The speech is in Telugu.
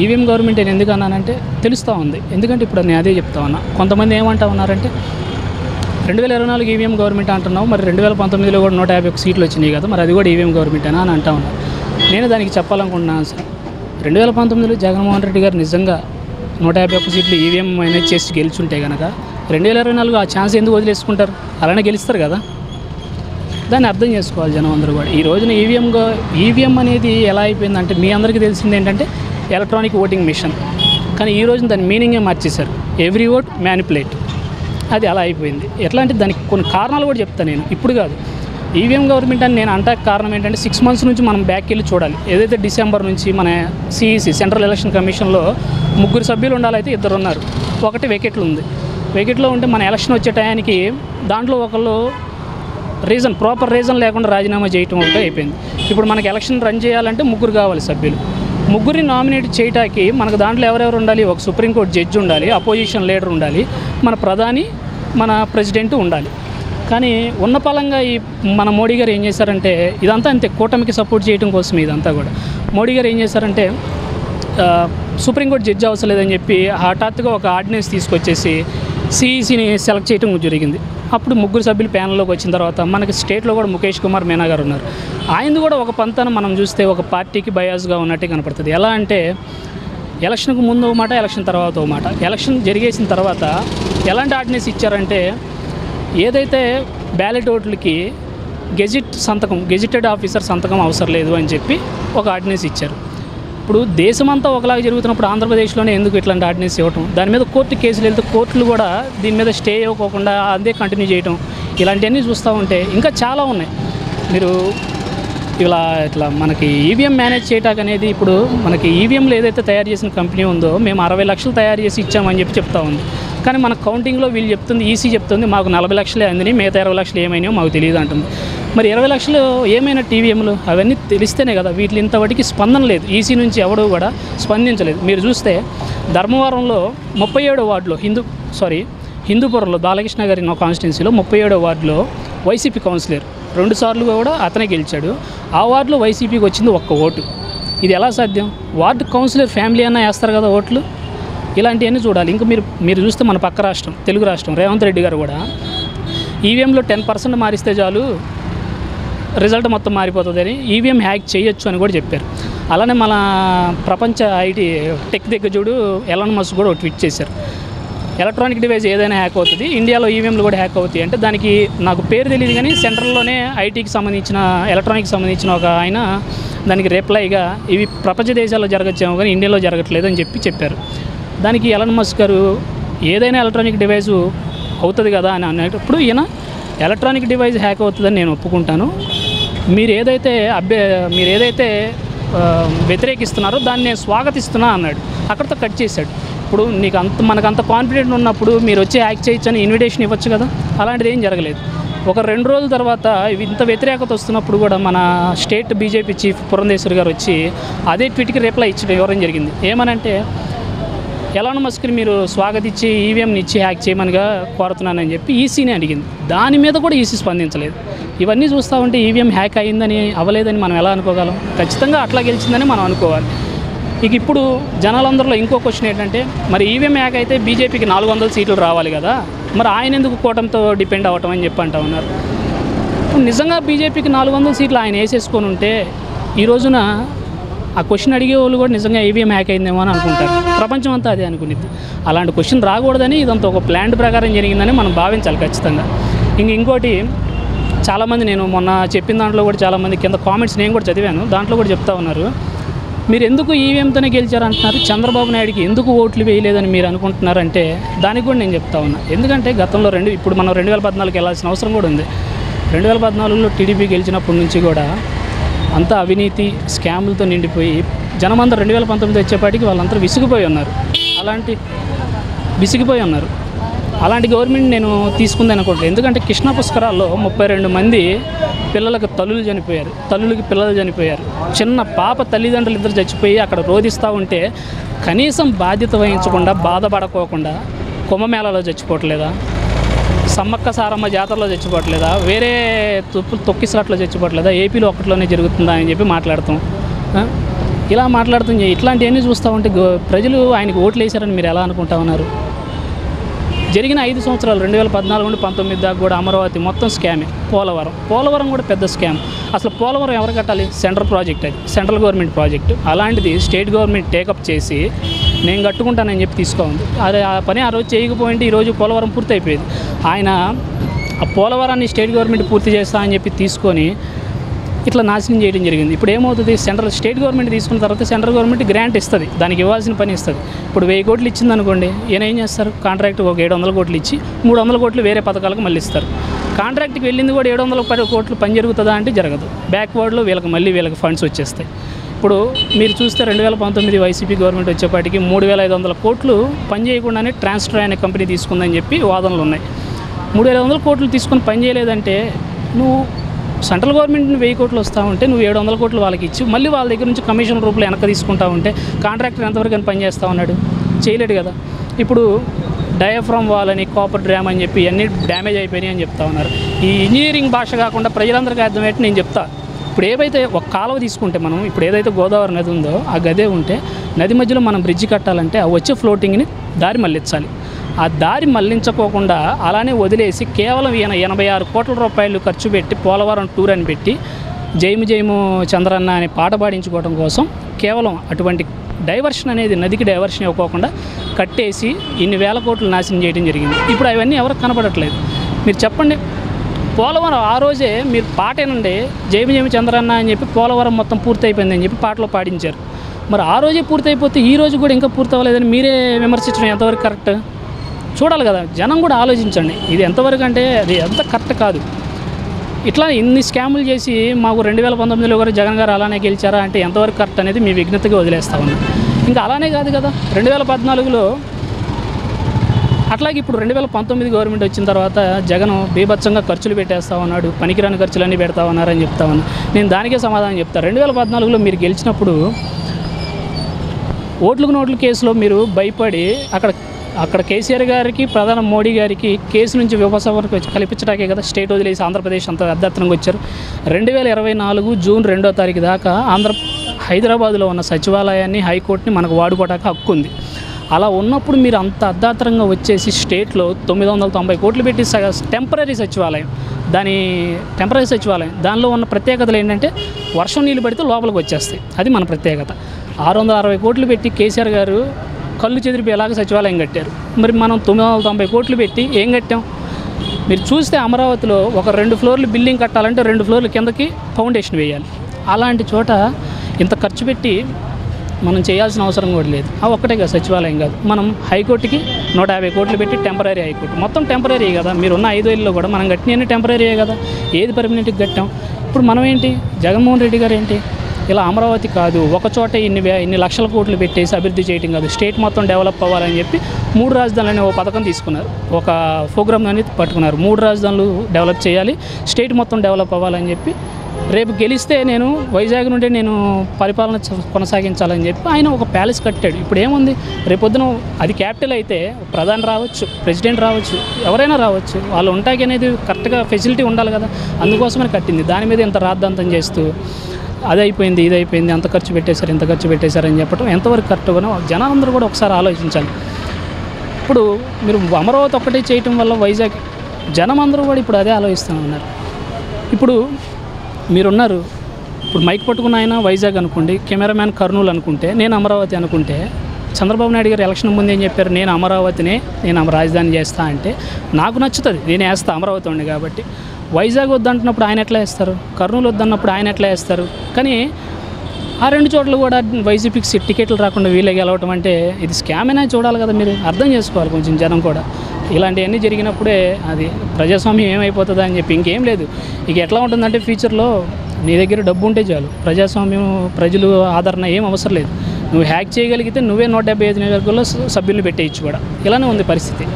ఈవీఎం గవర్నమెంట్ నేను ఎందుకు అన్నానంటే తెలుస్తూ ఉంది. ఎందుకంటే ఇప్పుడు నేను అదే చెప్తా ఉన్నా. కొంతమంది ఏమంటా ఉన్నారంటే 2024 ఈవీఎం గవర్నమెంట్ అంటున్నావు, మరి 2019లో కూడా 151 సీట్లు వచ్చినాయి కదా, మరి అది కూడా ఈవీఎం గవర్నమెంటేనా అని అంటా ఉన్నారు. నేను దానికి చెప్పాలనుకుంటున్నాను సార్, 2019లో జగన్మోహన్ రెడ్డి గారు నిజంగా 151 సీట్లు ఈవీఎం మేనేజ్ చేసి గెలుచుంటే కనుక 2024 ఆ ఛాన్స్ ఎందుకు వదిలేసుకుంటారు? అలానే గెలుస్తారు కదా. దాన్ని అర్థం చేసుకోవాలి జనం అందరూ కూడా. ఈ రోజున ఈవీఎం అనేది ఎలా అయిపోయిందంటే మీ అందరికీ తెలిసింది ఏంటంటే ఎలక్ట్రానిక్ ఓటింగ్ మిషన్. కానీ ఈ రోజున దాని మీనింగే మార్చేశారు. Every vote manipulate. అది అలా అయిపోయింది. ఎట్లా అంటే దానికి కొన్ని కారణాలు కూడా చెప్తాను నేను, ఇప్పుడు కాదు. ఈవీఎం గవర్నమెంట్ అని నేను అంటానికి కారణం ఏంటంటే 6 months నుంచి మనం బ్యాక్ వెళ్ళి చూడాలి. ఏదైతే డిసెంబర్ నుంచి మన సిఈసి సెంట్రల్ ఎలక్షన్ కమిషన్లో 3 సభ్యులు ఉండాలైతే 2 ఉన్నారు. 1 వెకెట్లు ఉంది. వెకెట్లో ఉంటే మన ఎలక్షన్ వచ్చే టయానికి దాంట్లో ఒకళ్ళు ప్రాపర్ రీజన్ లేకుండా రాజీనామా చేయటం ఒకటి అయిపోయింది. ఇప్పుడు మనకి ఎలక్షన్ రన్ చేయాలంటే 3 కావాలి సభ్యులు. 3ని నామినేట్ చేయటానికి మనకు దాంట్లో ఎవరెవరు ఉండాలి? ఒక సుప్రీంకోర్టు జడ్జి ఉండాలి, అపోజిషన్ లీడర్ ఉండాలి, మన ప్రధాని, మన ప్రెసిడెంట్ ఉండాలి. కానీ ఉన్న పలంగా మన మోడీ గారు ఏం చేశారంటే ఇదంతా అంతే, కూటమికి సపోర్ట్ చేయడం కోసం ఇదంతా కూడా. మోడీ గారు ఏం చేశారంటే సుప్రీంకోర్టు జడ్జి అవసరం లేదని చెప్పి హఠాత్తుగా ఒక ఆర్డినెన్స్ తీసుకొచ్చేసి సిఈసిని సెలెక్ట్ చేయడం జరిగింది. అప్పుడు 3 సభ్యులు ప్యానల్లోకి వచ్చిన తర్వాత మనకి స్టేట్లో కూడా ముఖేష్ కుమార్ మీనా గారు ఉన్నారు. ఆయనది కూడా ఒక పంతన మనం చూస్తే ఒక పార్టీకి బయాస్గా ఉన్నట్టే కనపడుతుంది. ఎలా అంటే ఎలక్షన్కు ముందు ఒక మాట, ఎలక్షన్ తర్వాత ఒక మాట. ఎలక్షన్ జరిగేసిన తర్వాత ఎలాంటి ఆర్డినెన్స్ ఇచ్చారంటే ఏదైతే బ్యాలెట్ ఓట్లకి గెజిటెడ్ ఆఫీసర్ సంతకం అవసరం లేదు అని చెప్పి ఒక ఆర్డినెన్స్ ఇచ్చారు. ఇప్పుడు దేశమంతా ఒకలాగా జరుగుతున్నప్పుడు ఆంధ్రప్రదేశ్లోనే ఎందుకు ఇట్లాంటి ఆర్డినెన్స్ ఇవ్వటం? దాని మీద కోర్టు కేసులు వెళ్తే కోర్టులు కూడా దీని మీద స్టే ఇవ్వకోకుండా అదే కంటిన్యూ చేయటం, ఇలాంటివన్నీ చూస్తూ ఉంటే ఇంకా చాలా ఉన్నాయి. మీరు ఇట్లా మనకి ఈవీఎం మేనేజ్ చేయటానికి అనేది ఇప్పుడు మనకి ఈవీఎంలు ఏదైతే తయారు చేసిన కంపెనీ ఉందో మేము 60 లక్షలు తయారు చేసి ఇచ్చామని చెప్పి చెప్తా ఉంది. కానీ మన కౌంటింగ్లో వీళ్ళు చెప్తుంది, ఈసీ చెప్తుంది మాకు 40 లక్షలే అందిని, మిగతా 20 లక్షలు ఏమైనాయో మాకు తెలియదు అంటుంది. మరి 20 లక్షలు ఏమైనా టీవీఎంలు అవన్నీ తెలిస్తేనే కదా. వీటిని ఇంతవరకు స్పందన లేదు. ఈసీ నుంచి ఎవడో కూడా స్పందించలేదు. మీరు చూస్తే ధర్మవరంలో 37వ వార్డులో హిందూపురంలో బాలకృష్ణ గారి కాన్స్టిట్యున్సీలో 37వ వార్డులో వైసీపీ కౌన్సిలర్ 2 సార్లు కూడా అతనే గెలిచాడు. ఆ వార్డులో వైసీపీకి వచ్చింది 1 ఓటు. ఇది ఎలా సాధ్యం? వార్డు కౌన్సిలర్ ఫ్యామిలీ అన్నా వేస్తారు కదా ఓట్లు. ఇలాంటివన్నీ చూడాలి. ఇంకా మీరు చూస్తే మన పక్క రాష్ట్రం, తెలుగు రాష్ట్రం, రేవంత్ రెడ్డి గారు కూడా ఈవీఎంలో 10% మారిస్తే చాలు రిజల్ట్ మొత్తం మారిపోతుందని ఈవీఎం హ్యాక్ చేయొచ్చు అని కూడా చెప్పారు. అలానే మన ప్రపంచ ఐటీ టెక్ దిగ్గజుడు ఎలాన్ మస్క్ కూడా ట్వీట్ చేశారు, ఎలక్ట్రానిక్ డివైస్ ఏదైనా హ్యాక్ అవుతుంది, ఇండియాలో ఈవీఎంలు కూడా హ్యాక్ అవుతాయి అంటే దానికి నాకు పేరు తెలియదు కానీ సెంట్రల్లోనే ఐటీకి సంబంధించిన ఎలక్ట్రానిక్కి సంబంధించిన ఒక ఆయన దానికి రిప్లైగా ఇవి ప్రపంచ దేశాల్లో జరగచ్చేమో కానీ ఇండియాలో జరగట్లేదు అని చెప్పారు. దానికి ఎలాన్ మస్క్ గారు ఏదైనా ఎలక్ట్రానిక్ డివైస్ అవుతుంది కదా అని అనేటప్పుడు ఈయన ఎలక్ట్రానిక్ డివైస్ హ్యాక్ అవుతుందని నేను ఒప్పుకుంటాను, మీరు ఏదైతే వ్యతిరేకిస్తున్నారో దాన్ని నేను స్వాగతిస్తున్నా అన్నాడు. అక్కడితో కట్ చేశాడు. ఇప్పుడు మనకంత కాన్ఫిడెంట్ ఉన్నప్పుడు మీరు వచ్చి హ్యాక్ చేయొచ్చు అని ఇన్విటేషన్ ఇవ్వచ్చు కదా. అలాంటిది ఏం జరగలేదు. ఒక 2 రోజుల తర్వాత ఇంత వ్యతిరేకత వస్తున్నప్పుడు కూడా మన స్టేట్ బీజేపీ చీఫ్ పురంధేశ్వరి గారు వచ్చి అదే ట్వీట్కి రిప్లై ఇవ్వడం జరిగింది. ఏమనంటే ఎలాన్ మస్క్ని మీరు స్వాగతించి ఈవీఎంని ఇచ్చి హ్యాక్ చేయమనిగా కోరుతున్నానని చెప్పి ఈసీని అడిగింది. దాని మీద కూడా ఈసీ స్పందించలేదు. ఇవన్నీ చూస్తూ ఉంటే ఈవీఎం హ్యాక్ అయ్యిందని అవ్వలేదని మనం ఎలా అనుకోగలం? ఖచ్చితంగా అట్లా గెలిచిందని మనం అనుకోవాలి. ఇప్పుడు జనాలందరిలో ఇంకో క్వశ్చన్ ఏంటంటే మరి ఈవీఎం హ్యాక్ అయితే బీజేపీకి 400 సీట్లు రావాలి కదా, మరి ఆయన ఎందుకు కూటమితో డిపెండ్ అవ్వటం అని చెప్పి అంటా ఉన్నారు. ఇప్పుడు నిజంగా బీజేపీకి 400 సీట్లు ఆయన వేసేసుకొని ఉంటే ఈ రోజున ఆ క్వశ్చన్ అడిగే వాళ్ళు కూడా నిజంగా ఈవీఎం హ్యాక్ అయిందేమో అని అనుకుంటారు. ప్రపంచం అంతా అదే అనుకునేది. అలాంటి క్వశ్చన్ రాకూడదని ఇదంతా ఒక ప్లాన్ ప్రకారం జరిగిందని మనం భావించాలి ఖచ్చితంగా. ఇంకోటి చాలామంది నేను మొన్న చెప్పిన దాంట్లో కూడా చాలామంది కింద కామెంట్స్ నేను కూడా చదివాను. దాంట్లో కూడా చెప్తా ఉన్నారు మీరు ఎందుకు ఈవీఎంతోనే గెలిచారంటున్నారు, చంద్రబాబు నాయుడికి ఎందుకు ఓట్లు వేయలేదని మీరు అనుకుంటున్నారంటే దానికి కూడా నేను చెప్తా ఉన్నా. ఎందుకంటే గతంలో ఇప్పుడు మనం 2014 వెళ్ళాల్సిన అవసరం కూడా ఉంది. 2014లో టీడీపీ గెలిచినప్పటి నుంచి కూడా అంతా అవినీతి స్కాములతో నిండిపోయి జనమంతా 2019 వచ్చేపాటికి వాళ్ళంతా విసిగిపోయి ఉన్నారు. అలాంటి గవర్నమెంట్ నేను తీసుకుంది అనుకోండి. ఎందుకంటే కృష్ణా పుష్కరాల్లో 32 మంది పిల్లలకి తల్లులకి పిల్లలు చనిపోయారు. చిన్న పాప తల్లిదండ్రులు ఇద్దరు చచ్చిపోయి అక్కడ రోధిస్తూ ఉంటే కనీసం బాధ్యత వహించకుండా బాధపడకోకుండా కుంభమేళాలో చచ్చిపోవట్లేదా, సమ్మక్క సారమ్మ జాతరలో చచ్చిపోవట్లేదా, వేరే తొక్కిసలాట్లో చచ్చిపోవట్లేదా, ఏపీలో ఒక్కట్లోనే జరుగుతుందా అని చెప్పి మాట్లాడతాం. ఇలా మాట్లాడుతుంది. ఇట్లాంటివన్నీ చూస్తూ ఉంటే ప్రజలు ఆయనకు ఓట్లు వేశారని మీరు ఎలా అనుకుంటా ఉన్నారు? జరిగిన 5 సంవత్సరాలు 2014 నుండి 19 దాకా కూడా అమరావతి మొత్తం స్కామే. పోలవరం కూడా పెద్ద స్కామ్. అసలు పోలవరం ఎవరు కట్టాలి? సెంట్రల్ ప్రాజెక్ట్, అది సెంట్రల్ గవర్నమెంట్ ప్రాజెక్టు. అలాంటిది స్టేట్ గవర్నమెంట్ టేకప్ చేసి నేను కట్టుకుంటానని చెప్పి తీసుకోండి. అదే ఆ పని ఆ రోజు చేయకపోయింటే ఈరోజు పోలవరం పూర్తి అయిపోయేది. ఆయన ఆ పోలవరాన్ని స్టేట్ గవర్నమెంట్ పూర్తి చేస్తా అని చెప్పి తీసుకొని ఇట్లా నాశనం చేయడం జరిగింది. ఇప్పుడు ఏమవుతుంది? స్టేట్ గవర్నమెంట్ తీసుకున్న తర్వాత సెంట్రల్ గవర్నమెంట్ గ్రాంట్ ఇస్తుంది, దానికి ఇవ్వాల్సిన పని ఇస్తుంది. ఇప్పుడు 1000 కోట్లు ఇచ్చింది అనుకోండి, ఈయన ఏం చేస్తారు? కాంట్రాక్ట్ ఒక 700 కోట్లు ఇచ్చి 300 కోట్లు వేరే పథకాలకు మళ్ళీ ఇస్తారు. కాంట్రాక్ట్కి వెళ్ళింది కూడా 710 కోట్లు పని జరుగుతుందా అంటే జరగదు. బ్యాక్వర్డ్లో వీళ్ళకి ఫండ్స్ వచ్చేస్తాయి. ఇప్పుడు మీరు చూస్తే 2019 వైసీపీ గవర్నమెంట్ వచ్చేపాటికి 3500 కోట్లు పని చేయకుండానే ట్రాన్స్టర్ అనే కంపెనీ తీసుకుందని చెప్పి వాదనలు ఉన్నాయి. 3500 కోట్లు తీసుకొని పని చేయలేదంటే నువ్వు సెంట్రల్ గవర్నమెంట్ 1000 కోట్లు వస్తూ ఉంటే నువ్వు 700 కోట్లు వాళ్ళకి ఇచ్చి మళ్ళీ వాళ్ళ దగ్గర నుంచి కమిషన్ రూపంలో వెనక తీసుకుంటా ఉంటే కాంట్రాక్టర్ ఎంతవరకు అని పని చేస్తూ ఉన్నాడు? చేయలేడు కదా. ఇప్పుడు డయాఫ్రామ్ వాల్ అని, కాపర్ డ్యామ్ అని చెప్పి అన్నీ డ్యామేజ్ అయిపోయినాయి అని చెప్తా ఉన్నారు. ఈ ఇంజనీరింగ్ భాష కాకుండా ప్రజలందరికీ అర్థమయ్యేట్టు నేను చెప్తా. ఇప్పుడు ఏవైతే ఒక కాలువ తీసుకుంటే మనం ఇప్పుడు ఏదైతే గోదావరి నది ఉందో ఆ గదే ఉంటే నది మధ్యలో మనం బ్రిడ్జి కట్టాలంటే ఆ వచ్చే ఫ్లోటింగ్ని దారి మళ్ళించాలి. ఆ దారి మళ్లించుకోకుండా అలానే వదిలేసి కేవలం 86 కోట్ల రూపాయలు ఖర్చు పెట్టి పోలవరం టూర్ అని పెట్టి జైము జైము చంద్రన్న అనే పాట పాడించుకోవడం కోసం కేవలం అటువంటి డైవర్షన్ అనేది నదికి డైవర్షన్ ఇవ్వకోకుండా కట్టేసి ఇన్ని వేల కోట్లు నాశనం చేయడం జరిగింది. ఇప్పుడు అవన్నీ ఎవరికి కనపడట్లేదు. మీరు చెప్పండి, పోలవరం ఆ రోజే మీరు పాటేనండి జైము జైము చంద్రన్న అని చెప్పి పోలవరం మొత్తం పూర్తి అయిపోయిందని చెప్పి పాటలో పాడించారు. మరి ఆ రోజే పూర్తి అయిపోతే ఈ రోజు కూడా ఇంకా పూర్తి అవ్వలేదని మీరే విమర్శించడం ఎంతవరకు కరెక్ట్? చూడాలి కదా, జనం కూడా ఆలోచించండి. ఇది ఎంతవరకు అంటే అది ఎంత కరెక్ట్ కాదు. ఇట్లా ఇన్ని స్కాములు చేసి మాకు 2019లో కూడా జగన్ గారు అలానే గెలిచారా అంటే ఎంతవరకు కరెక్ట్ అనేది మీ విజ్ఞతగా వదిలేస్తా ఉన్నాం. ఇంకా అలానే కాదు కదా, 2014లో అట్లాగే ఇప్పుడు 2019 గవర్నమెంట్ వచ్చిన తర్వాత జగన్ బీభత్సంగా ఖర్చులు పెట్టేస్తా ఉన్నాడు, పనికిరాని ఖర్చులన్నీ పెడతా ఉన్నారని చెప్తా ఉన్నాను. నేను దానికే సమాధానం చెప్తాను. 2014లో మీరు గెలిచినప్పుడు ఓట్లకు నోట్ల కేసులో మీరు భయపడి అక్కడ కేసీఆర్ గారికి ప్రధాని మోడీ గారికి కేసు నుంచి ఉపసంహరణకు కల్పించడానికే కదా స్టేట్ వదిలేసి ఆంధ్రప్రదేశ్ అంతా అర్ధాత్రంగా వచ్చారు. 2024 జూన్ 2వ తారీఖు దాకా హైదరాబాద్లో ఉన్న సచివాలయాన్ని, హైకోర్టుని మనకు వాడుకోవడానికి హక్కు ఉంది. అలా ఉన్నప్పుడు మీరు అంత అర్ధాత్రంగా వచ్చేసి స్టేట్లో 990 కోట్లు పెట్టి టెంపరీ సచివాలయం దానిలో ఉన్న ప్రత్యేకతలు ఏంటంటే వర్షం నీళ్ళు పడితే లోపలికి వచ్చేస్తాయి. అది మన ప్రత్యేకత. 660 కోట్లు పెట్టి కేసీఆర్ గారు కళ్ళు చెదిరిపోయేలాగా సచివాలయం కట్టారు. మరి మనం 990 కోట్లు పెట్టి ఏం కట్టాం? మీరు చూస్తే అమరావతిలో ఒక 2 ఫ్లోర్లు బిల్డింగ్ కట్టాలంటే 2 ఫ్లోర్ల కిందకి ఫౌండేషన్ వేయాలి. అలాంటి చోట ఇంత ఖర్చు పెట్టి మనం చేయాల్సిన అవసరం కూడా లేదు. ఒక్కటే కదా సచివాలయం కాదు, మనం హైకోర్టుకి 150 కోట్లు పెట్టి టెంపరీ హైకోర్టు మొత్తం టెంపరీ కదా. మీరున్న 5 ఏళ్ళలో కూడా మనం కట్టినవన్నీ టెంపరీయే కదా, ఏది పర్మనెంట్కి కట్టాం. ఇప్పుడు మనం ఏంటి, జగన్మోహన్ రెడ్డి గారు ఏంటి ఇలా అమరావతి కాదు ఒక చోట ఇన్ని లక్షల కోట్లు పెట్టేసి అభివృద్ధి చేయడం కాదు, స్టేట్ మొత్తం డెవలప్ అవ్వాలని చెప్పి 3 రాజధానులని ఒక పథకం తీసుకున్నారు, ఒక ప్రోగ్రామ్ అనేది పట్టుకున్నారు. 3 రాజధానులు డెవలప్ చేయాలి, స్టేట్ మొత్తం డెవలప్ అవ్వాలని చెప్పి రేపు గెలిస్తే నేను వైజాగ్ నుండి నేను పరిపాలన కొనసాగించాలని చెప్పి ఆయన ఒక ప్యాలెస్ కట్టాడు. ఇప్పుడు ఏముంది, రేపొద్దున అది క్యాపిటల్ అయితే ప్రధాని రావచ్చు, ప్రెసిడెంట్ రావచ్చు, ఎవరైనా రావచ్చు, వాళ్ళు ఉంటాకి అనేది కరెక్ట్గా ఫెసిలిటీ ఉండాలి కదా, అందుకోసమని కట్టింది. దాని మీద ఇంత రాద్ధాంతం చేస్తూ అది అయిపోయింది, ఇది అయిపోయింది, అంత ఖర్చు పెట్టేశారు, ఇంత ఖర్చు పెట్టేశారని చెప్పడం ఎంతవరకు కరెక్ట్గానో జనాలందరూ కూడా ఒకసారి ఆలోచించాలి. ఇప్పుడు మీరు అమరావతి ఒక్కటే చేయటం వల్ల వైజాగ్ జనం అందరూ కూడా ఇప్పుడు అదే ఆలోచిస్తూ ఉన్నారు. ఇప్పుడు మీరున్నారు, ఇప్పుడు మైక్ పట్టుకున్న ఆయన వైజాగ్ అనుకోండి, కెమెరామ్యాన్ కర్నూలు అనుకుంటే, నేను అమరావతి అనుకుంటే, చంద్రబాబు నాయుడు గారు ఎలక్షన్ ముందు ఏం చెప్పారు, నేను అమరావతినే రాజధాని చేస్తా అంటే నాకు నచ్చుతుంది, నేను వేస్తా అమరావతి ఉండి కాబట్టి. వైజాగ్ వద్దంటున్నప్పుడు ఆయన ఎట్లా వేస్తారు, కర్నూలు వద్దన్నప్పుడు ఆయన ఎట్లా వేస్తారు? కానీ ఆ 2 చోట్ల కూడా వైసీపీకి టికెట్లు రాకుండా వీళ్ళకి గెలవటం అంటే ఇది స్కామ్ అయినా చూడాలి కదా, మీరు అర్థం చేసుకోవాలి కొంచెం జనం కూడా. ఇలాంటివన్నీ జరిగినప్పుడే అది ప్రజాస్వామ్యం ఏమైపోతుందా అని చెప్పి ఇంకేం లేదు. ఇక ఎట్లా ఉంటుందంటే ఫ్యూచర్లో నీ దగ్గర డబ్బు ఉంటే చాలు, ప్రజాస్వామ్యం ప్రజలు ఆదరణ ఏం అవసరం లేదు. నువ్వు హ్యాక్ చేయగలిగితే నువ్వే 175 నియోజకవర్గాల్లో సభ్యులను పెట్టేయచ్చు కూడా. ఇలానే ఉంది పరిస్థితి.